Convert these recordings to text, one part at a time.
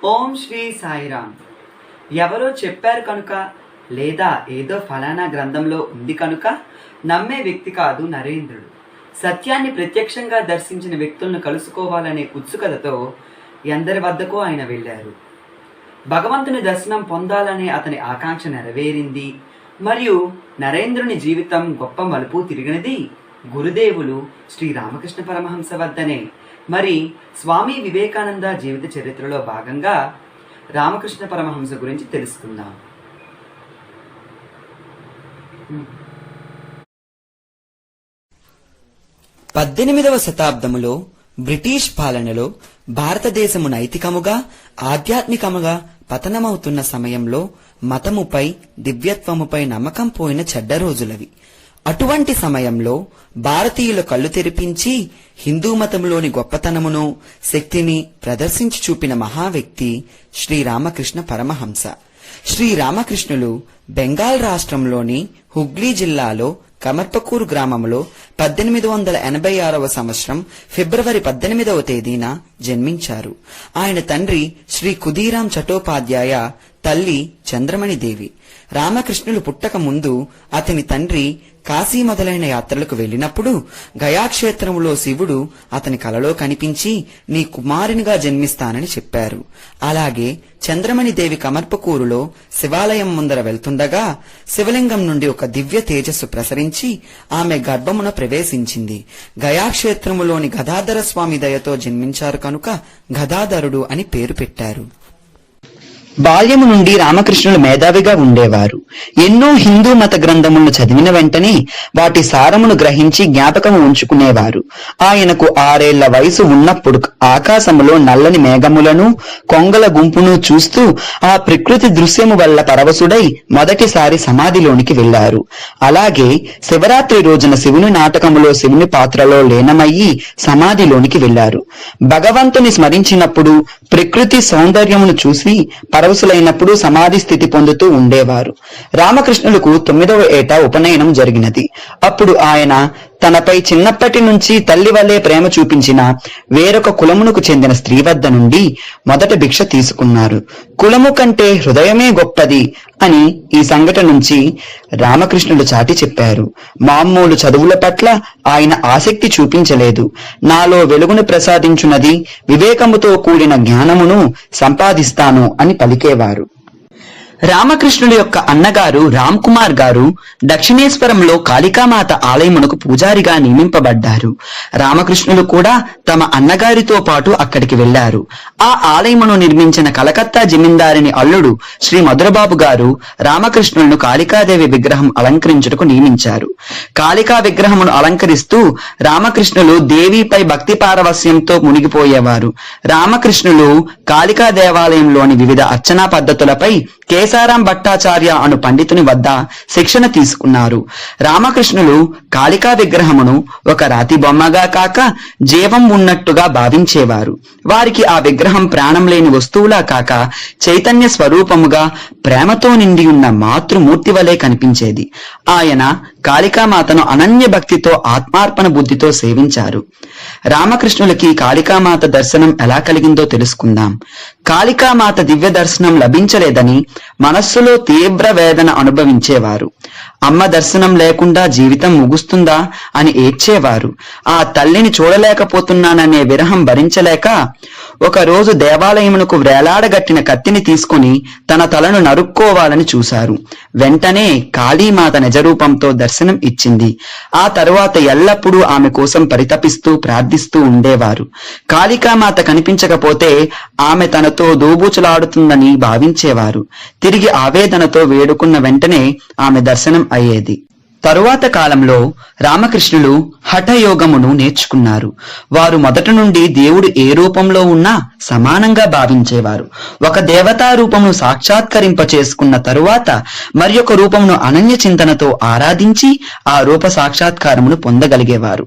ఓం శ్రీ సాయిరామ్. ఎవరో చెప్పారు కనుక లేదా ఏదో ఫలానా గ్రంథంలో ఉంది కనుక నమ్మే వ్యక్తి కాదు నరేంద్రుడు. సత్యాన్ని ప్రత్యక్షంగా దర్శించిన వ్యక్తులను కలుసుకోవాలనే ఉత్సుకతతో ఎందరి వద్దకో ఆయన వెళ్ళారు. భగవంతుని దర్శనం పొందాలనే అతని ఆకాంక్ష నెరవేరింది. మరియు నరేంద్రుని జీవితం గొప్ప మలుపు తిరిగినది గురుదేవులు శ్రీ రామకృష్ణ పరమహంస వద్దనే. మరి స్వామి వివేకానంద జీవిత చరిత్రలో భాగంగా రామకృష్ణ పరమహంస గురించి తెలుసుకుందాం. పద్దెనిమిదవ శతాబ్దములో బ్రిటిష్ పాలనలో భారతదేశము నైతికముగా ఆధ్యాత్మికముగా పతనమవుతున్న సమయంలో మతముపై దివ్యత్వముపై నమ్మకం పోయిన చెడ్డ రోజులవి. అటువంటి సమయంలో భారతీయుల కళ్ళు తెరిపించి హిందూ మతంలోని గొప్పతనమును శక్తిని ప్రదర్శించి చూపిన మహావ్యక్తి శ్రీరామకృష్ణ పరమహంస. శ్రీరామకృష్ణులు బెంగాల్ రాష్ట్రంలోని హుగ్లీ జిల్లాలో కమర్పకూరు గ్రామంలో 1886వ సంవత్సరం ఫిబ్రవరి 18వ తేదీన జన్మించారు. ఆయన తండ్రి శ్రీ కుదీరాం చటోపాధ్యాయ, తల్లి చంద్రమణి దేవి. రామకృష్ణులు పుట్టక ముందు అతని తండ్రి కాశీ మొదలైన యాత్రలకు వెళ్లినప్పుడు గయాక్షేత్రములో శివుడు అతని కలలో కనిపించి నీ కుమారునిగా జన్మిస్తానని చెప్పారు. అలాగే చంద్రమణి దేవి కమర్పకూరులో శివాలయం ముందర వెళ్తుండగా శివలింగం నుండి ఒక దివ్య తేజస్సు ప్రసరించి ఆమె గర్భమున ప్రవేశించింది. గయాక్షేత్రములోని గదాధర స్వామి దయతో జన్మించారు కనుక గదాధరుడు అని పేరు పెట్టారు. బాల్యము నుండి రామకృష్ణులు మేధావిగా ఉండేవారు. ఎన్నో హిందూ మత గ్రంథములను చదివిన వెంటనే వాటి సారమును గ్రహించి జ్ఞాపకము ఉంచుకునేవారు. ఆయనకు 6 ఏళ్ల వయసు ఉన్నప్పుడు ఆకాశములో నల్లని మేఘములను కొంగల గుంపును చూస్తూ ఆ ప్రకృతి దృశ్యము వల్ల పరవశుడై మొదటిసారి సమాధిలోనికి వెళ్లారు. అలాగే శివరాత్రి రోజున శివుని నాటకములో శివుని పాత్రలో లీనమయ్యి సమాధిలోనికి వెళ్లారు. భగవంతుని స్మరించినప్పుడు ప్రకృతి సౌందర్యమును చూసి పరవశులైనప్పుడు సమాధి స్థితి పొందుతూ ఉండేవారు. రామకృష్ణులకు 9వ ఏట ఉపనయనం జరిగినది. అప్పుడు ఆయన తనపై చిన్నప్పటి నుంచి తల్లి వల్లే ప్రేమ చూపించిన వేరొక కులమునకు చెందిన స్త్రీ వద్ద నుండి మొదట భిక్ష తీసుకున్నారు. కులము కంటే హృదయమే గొప్పది అని ఈ సంఘటన నుంచి రామకృష్ణులు చాటి చెప్పారు. మామూలు చదువుల పట్ల ఆయన ఆసక్తి చూపించలేదు. నాలో వెలుగును ప్రసాదించున్నది వివేకముతో కూడిన జ్ఞానమును సంపాదిస్తాను అని పలికేవారు. రామకృష్ణుడి యొక్క అన్నగారు రామ్ కుమార్ గారు దక్షిణేశ్వరంలో కాళికామాత ఆలయమునకు పూజారిగా నియమింపబడ్డారు. రామకృష్ణులు కూడా తమ అన్నగారితో పాటు అక్కడికి వెళ్లారు. ఆ ఆలయమును నిర్మించిన కలకత్తా జమీందారిని అల్లుడు శ్రీ మధురబాబు గారు రామకృష్ణులను కాళికాదేవి విగ్రహం అలంకరించుటకు నియమించారు. కాళికా విగ్రహమును అలంకరిస్తూ రామకృష్ణులు దేవిపై భక్తి పారవస్యంతో మునిగిపోయేవారు. రామకృష్ణులు కాళికా దేవాలయంలోని వివిధ అర్చనా పద్ధతులపై కేసారాం భట్టాచార్య అను పండితుని వద్ద శిక్షణ తీసుకున్నారు. రామకృష్ణులు కాళికా విగ్రహమును ఒక రాతి బొమ్మగా కాక జీవం ఉన్నట్టుగా భావించేవారు. వారికి ఆ విగ్రహం ప్రాణం లేని వస్తువులా కాక చైతన్య స్వరూపముగా ప్రేమతో నిండి ఉన్న మాతృమూర్తి వలె కనిపించేది. ఆయన కాళికామాతను అనన్య భక్తితో ఆత్మార్పణ బుద్ధితో సేవించారు. రామకృష్ణులకి కాళికామాత దర్శనం ఎలా కలిగిందో తెలుసుకుందాం. కాళికామాత దివ్య దర్శనం లభించలేదని మనస్సులో తీవ్ర వేదన అనుభవించేవారు. అమ్మ దర్శనం లేకుండా జీవితం ముగుస్తుందా అని ఏడ్చేవారు. ఆ తల్లిని చూడలేకపోతున్నాననే విరహం భరించలేక ఒకరోజు దేవాలయమునకు వేలాడగట్టిన కత్తిని తీసుకుని తన తలను నరుక్కోవాలని చూశారు. వెంటనే కాళీమాత నిజరూపంతో దర్శనం ఇచ్చింది. ఆ తరువాత ఎల్లప్పుడూ ఆమె కోసం పరితపిస్తూ ప్రార్థిస్తూ ఉండేవారు. కాళికామాత కనిపించకపోతే ఆమె తనతో దోబూచులాడుతుందని భావించేవారు. తిరిగి ఆవేదనతో వేడుకున్న వెంటనే ఆమె దర్శనం అయ్యేది. తరువాత కాలంలో రామకృష్ణులు హఠయోగమును నేర్చుకున్నారు. వారు మొదటి నుండి దేవుడు ఏ రూపంలో ఉన్నా సమానంగా భావించేవారు. ఒక దేవతా రూపమును సాక్షాత్కరింప చేసుకున్న తరువాత మరి ఒక రూపమును అనన్య చింతనతో ఆరాధించి ఆ రూప సాక్షాత్కారమును పొందగలిగేవారు.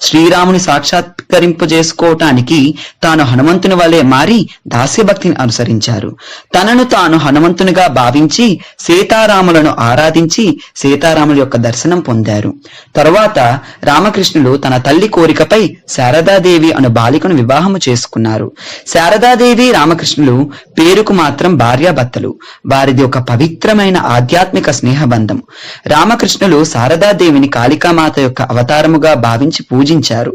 శ్రీరాముని సాక్షాత్కరింప చేసుకోవటానికి తాను హనుమంతుని వలె మారి దాస్యభక్తిని అనుసరించారు. తనను తాను హనుమంతునిగా భావించి సీతారాములను ఆరాధించి సీతారాముల యొక్క దర్శనం దర్శనం పొందారు. తరువాత రామకృష్ణులు తన తల్లి కోరికపై శారదాదేవి అను బాలికను వివాహము చేసుకున్నారు. శారదాదేవి రామకృష్ణులు పేరుకు మాత్రం భార్యాభర్తలు. వారిది ఒక పవిత్రమైన ఆధ్యాత్మిక స్నేహబంధం. రామకృష్ణులు శారదాదేవిని కాళికామాత యొక్క అవతారముగా భావించి పూజించారు.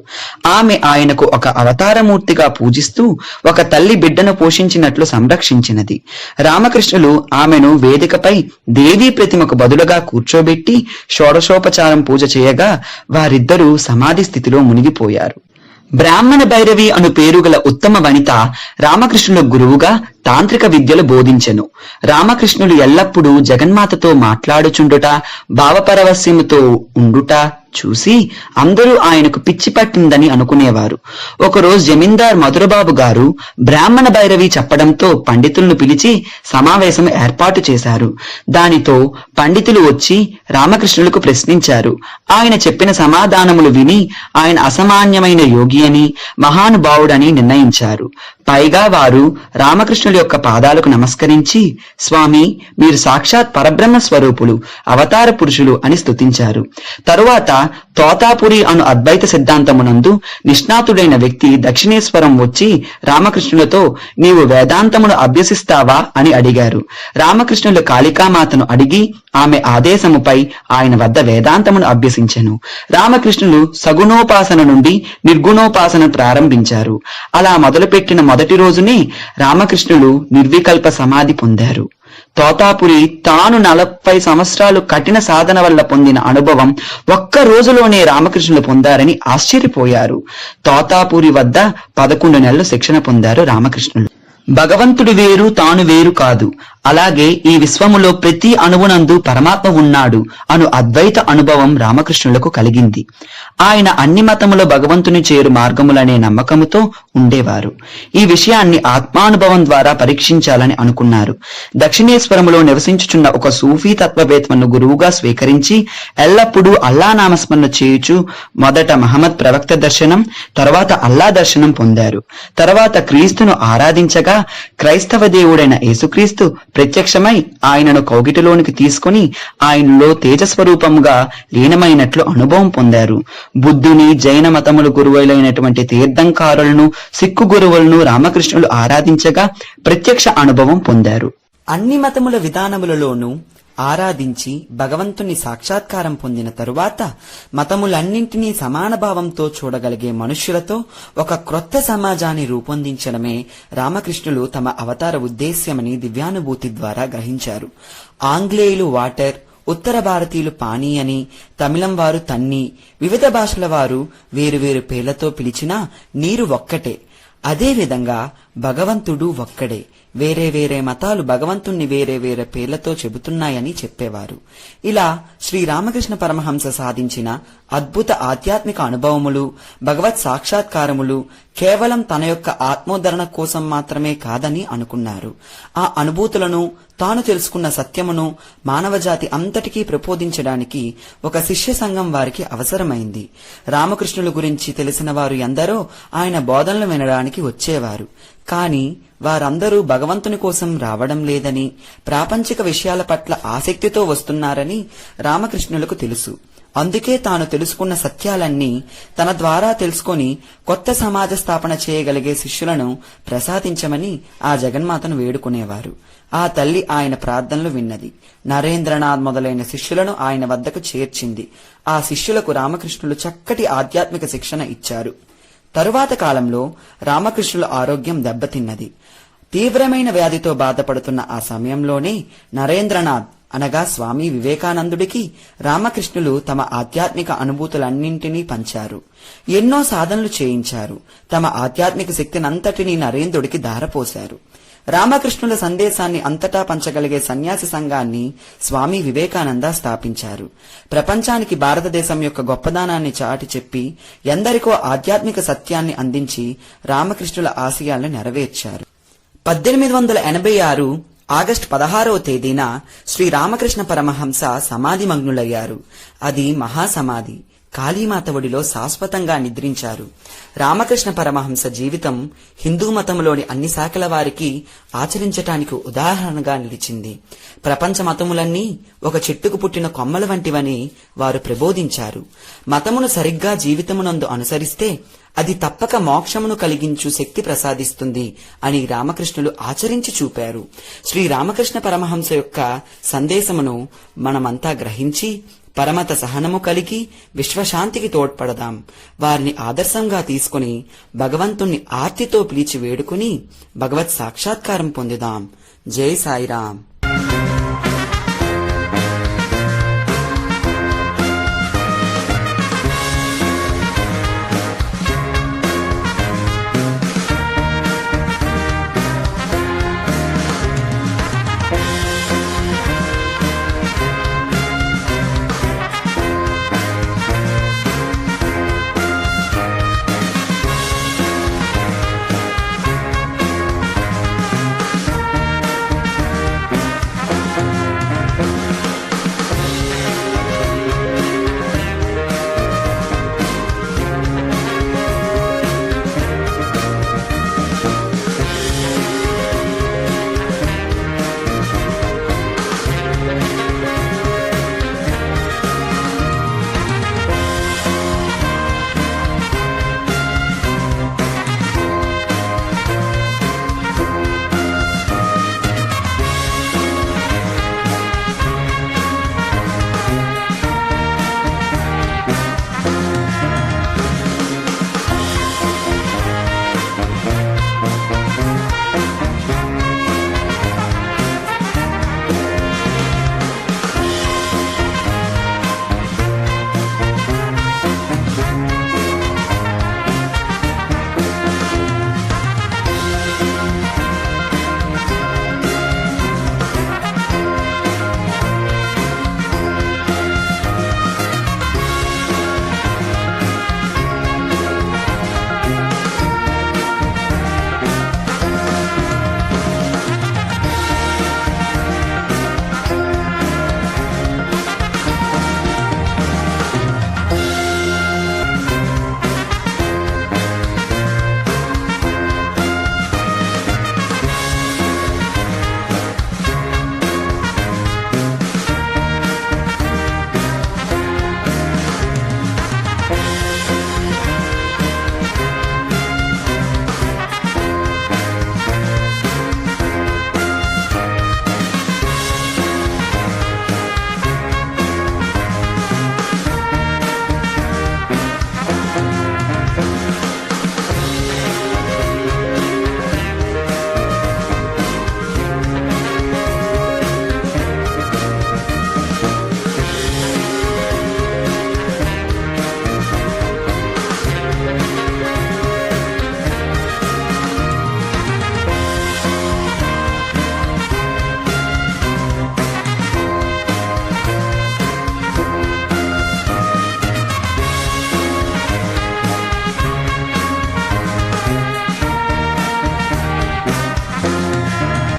ఆమె ఆయనకు ఒక అవతారమూర్తిగా పూజిస్తూ ఒక తల్లి బిడ్డను పోషించినట్లు సంరక్షించినది. రామకృష్ణులు ఆమెను వేదికపై దేవీ ప్రతిమకు బదులుగా కూర్చోబెట్టి షోడశోపచారం పూజ చేయగా వారిద్దరూ సమాధి స్థితిలో మునిగిపోయారు. బ్రాహ్మణ భైరవి అను పేరు గల ఉత్తమ వనిత రామకృష్ణుల గురువుగా తాంత్రిక విద్యలు బోధించెను. రామకృష్ణులు ఎల్లప్పుడూ జగన్మాతతో మాట్లాడుచుండుట, భావపరవశ్యముతో ఉండుట చూసి అందరూ ఆయనకు పిచ్చి పట్టిందని అనుకునేవారు. ఒకరోజు జమీందార్ మధురబాబు గారు బ్రాహ్మణ భైరవి చెప్పడంతో పండితులను పిలిచి సమావేశం ఏర్పాటు చేశారు. దానితో పండితులు వచ్చి రామకృష్ణులకు ప్రశ్నించారు. ఆయన చెప్పిన సమాధానములు విని ఆయన అసామాన్యమైన యోగి అని, మహానుభావుడని నిర్ణయించారు. పైగా వారు రామకృష్ణుల యొక్క పాదాలకు నమస్కరించి, స్వామి, మీరు సాక్షాత్ పరబ్రహ్మ స్వరూపులు, అవతార పురుషులు అని స్తుతించారు. తరువాత తోతాపురి అను అద్వైత సిద్ధాంతమునందు నిష్ణాతుడైన వ్యక్తి దక్షిణేశ్వరం వచ్చి రామకృష్ణులతో, నీవు వేదాంతమును అభ్యసిస్తావా అని అడిగారు. రామకృష్ణులు కాళికామాతను అడిగి ఆమె ఆదేశముపై ఆయన వద్ద వేదాంతమును అభ్యసించెను. రామకృష్ణులు సగుణోపాసన నుండి నిర్గుణోపాసన ప్రారంభించారు. అలా మొదలుపెట్టిన మొదటి రోజునే రామకృష్ణులు నిర్వికల్ప సమాధి పొందారు. తోతాపురి తాను 40 సంవత్సరాలు కఠిన సాధన వల్ల పొందిన అనుభవం ఒక్క రోజులోనే రామకృష్ణులు పొందారని ఆశ్చర్యపోయారు. తోతాపురి వద్ద 11 నెలలు శిక్షణ పొందారు రామకృష్ణులు. భగవంతుడు వేరు, తాను వేరు కాదు, అలాగే ఈ విశ్వములో ప్రతి అణువునందు పరమాత్మ ఉన్నాడు అను అద్వైత అనుభవం రామకృష్ణులకు కలిగింది. ఆయన అన్ని మతముల భగవంతుని చేరు మార్గములనే నమ్మకముతో ఉండేవారు. ఈ విషయాన్ని ఆత్మానుభవం ద్వారా పరీక్షించాలని అనుకున్నారు. దక్షిణేశ్వరములో నివసించుచున్న ఒక సూఫీ తత్వవేత్తను గురువుగా స్వీకరించి ఎల్లప్పుడూ అల్లా నామస్మరణ చేయుచు మొదట మహమ్మద్ ప్రవక్త దర్శనం, తర్వాత అల్లా దర్శనం పొందారు. తర్వాత క్రీస్తును ఆరాధించగా క్రైస్తవ దేవుడైన యేసుక్రీస్తు ప్రత్యక్షమై ఆయనను కౌగిటిలోనికి తీసుకుని ఆయనలో తేజస్వరూపముగా లీనమైనట్లు అనుభవం పొందారు. బుద్ధుని, జైన మతముల గురువులైనటువంటి తీర్థంకారులను, సిక్కు గురువులను రామకృష్ణులు ఆరాధించగా ప్రత్యక్ష అనుభవం పొందారు. అన్ని మతముల విధానములలోనూ ఆరాధించి భగవంతుని సాక్షాత్కారం పొందిన తరువాత మతములన్నింటినీ సమాన భావంతో చూడగలిగే మనుష్యులతో ఒక క్రొత్త సమాజాన్ని రూపొందించడమే రామకృష్ణులు తమ అవతార ఉద్దేశ్యమని దివ్యానుభూతి ద్వారా గ్రహించారు. ఆంగ్లేయులు వాటర్, ఉత్తర భారతీయులు పానీ అని, తమిళం వారు తన్ని, వివిధ భాషల వారు వేరువేరు పేర్లతో పిలిచినా నీరు ఒక్కటే. అదే విధంగా భగవంతుడు ఒక్కడే. వేరే వేరే మతాలు భగవంతుణ్ణి వేరే వేరే పేర్లతో చెబుతున్నాయని చెప్పేవారు. ఇలా శ్రీరామకృష్ణ పరమహంస సాధించిన అద్భుత ఆధ్యాత్మిక అనుభవములు, భగవత్ సాక్షాత్కారములు కేవలం తన యొక్క ఆత్మోద్ధరణ కోసం మాత్రమే కాదని అనుకున్నారు. ఆ అనుభూతులను, తాను తెలుసుకున్న సత్యమును మానవజాతి అంతటికీ ప్రబోధించడానికి ఒక శిష్య సంఘం వారికి అవసరమైంది. రామకృష్ణుల గురించి తెలిసిన వారు ఎందరో ఆయన బోధనలు వినడానికి వచ్చేవారు. కాని వారందరూ భగవంతుని కోసం రావడం లేదని, ప్రాపంచిక విషయాల పట్ల ఆసక్తితో వస్తున్నారని రామకృష్ణులకు తెలుసు. అందుకే తాను తెలుసుకున్న సత్యాలన్నీ తన ద్వారా తెలుసుకొని కొత్త సమాజ స్థాపన చేయగలిగే శిష్యులను ప్రసాదించమని ఆ జగన్మాతను వేడుకునేవారు. ఆ తల్లి ఆయన ప్రార్థనలు విన్నది. నరేంద్రనాథ్ మొదలైన శిష్యులను ఆయన వద్దకు చేర్చింది. ఆ శిష్యులకు రామకృష్ణులు చక్కటి ఆధ్యాత్మిక శిక్షణ ఇచ్చారు. తరువాత కాలంలో రామకృష్ణుల ఆరోగ్యం దెబ్బతిన్నది. తీవ్రమైన వ్యాధితో బాధపడుతున్న ఆ సమయంలోనే నరేంద్రనాథ్ అనగా స్వామి వివేకానందుడికి రామకృష్ణులు తమ ఆధ్యాత్మిక అనుభూతులన్నింటినీ పంచారు. ఎన్నో సాధనలు చేయించారు. తమ ఆధ్యాత్మిక శక్తినంతటినీ నరేంద్రుడికి ధారపోశారు. రామకృష్ణుల సందేశాన్ని అంతటా పంచగలిగే సన్యాసి సంఘాన్ని స్వామి వివేకానంద స్థాపించారు. ప్రపంచానికి భారతదేశం యొక్క గొప్పదనాన్ని చాటి చెప్పి ఎందరికో ఆధ్యాత్మిక సత్యాన్ని అందించి రామకృష్ణుల ఆశయాలను నెరవేర్చారు. 1886 ఆగస్టు 16వ తేదీన శ్రీ రామకృష్ణ పరమహంస సమాధి మగ్నులయ్యారు. అది మహాసమాధి. కాళీమాత ఒడిలో శాశ్వతంగా నిద్రించారు. రామకృష్ణ పరమహంస జీవితం హిందూ మతంలోని అన్ని శాఖల వారికి ఆచరించటానికి ఉదాహరణగా నిలిచింది. ప్రపంచ మతములన్నీ ఒక చెట్టుకు పుట్టిన కొమ్మల వంటివని వారు ప్రబోధించారు. మతమును సరిగ్గా జీవితమునందు అనుసరిస్తే అది తప్పక మోక్షమును కలిగించు శక్తి ప్రసాదిస్తుంది అని రామకృష్ణులు ఆచరించి చూపారు. శ్రీ రామకృష్ణ పరమహంస యొక్క సందేశమును మనమంతా గ్రహించి పరమత సహనము కలిగి విశ్వశాంతికి తోడ్పడదాం. వారిని ఆదర్శంగా తీసుకుని భగవంతుణ్ణి ఆర్తితో పిలిచి వేడుకుని భగవత్ సాక్షాత్కారం పొందుదాం. జై సాయిరాం.